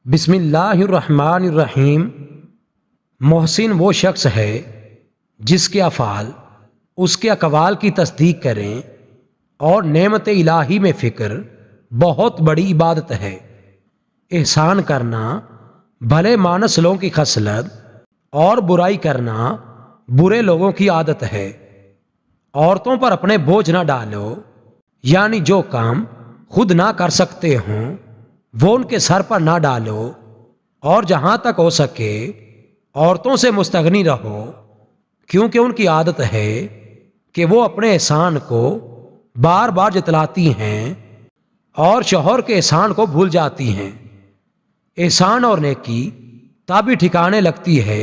بسم اللہ الرحمن الرحیم۔ محسن وہ شخص ہے جس کے افعال اس کے اقوال کی تصدیق کریں اور نعمت الہی میں فکر بہت بڑی عبادت ہے۔ احسان کرنا بھلے مانس لوگوں کی خصلت اور برائی کرنا برے لوگوں کی عادت ہے۔ عورتوں پر اپنے بوجھ نہ ڈالو، یعنی جو کام خود نہ کر سکتے ہوں وہ ان کے سر پر نہ ڈالو، اور جہاں تک ہو سکے عورتوں سے مستغنی رہو، کیونکہ ان کی عادت ہے کہ وہ اپنے احسان کو بار بار جتلاتی ہیں اور شوہر کے احسان کو بھول جاتی ہیں۔ احسان اور نیکی تب ہی ٹھکانے لگتی ہے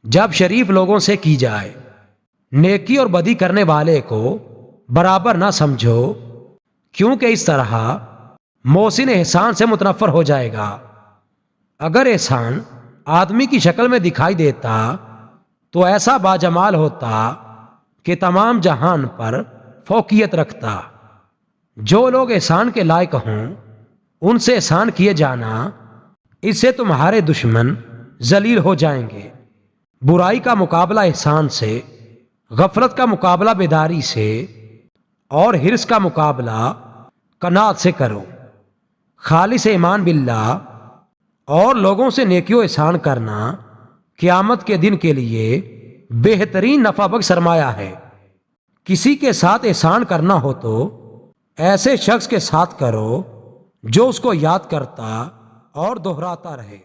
جب شریف لوگوں سے کی جائے۔ نیکی اور بدی کرنے والے کو برابر نہ سمجھو، کیونکہ اس طرح محسن احسان سے متنفر ہو جائے گا۔ اگر احسان آدمی کی شکل میں دکھائی دیتا تو ایسا باجمال ہوتا کہ تمام جہان پر فوقیت رکھتا۔ جو لوگ احسان کے لائق ہوں ان سے احسان کیے جانا، اس سے تمہارے دشمن ذلیل ہو جائیں گے۔ برائی کا مقابلہ احسان سے، غفلت کا مقابلہ بیداری سے، اور حرص کا مقابلہ قناعت سے کرو۔ خالص ایمان باللہ اور لوگوں سے نیکی و احسان کرنا قیامت کے دن کے لیے بہترین نفع بخش سرمایہ ہے۔ کسی کے ساتھ احسان کرنا ہو تو ایسے شخص کے ساتھ کرو جو اس کو یاد کرتا اور دہراتا رہے۔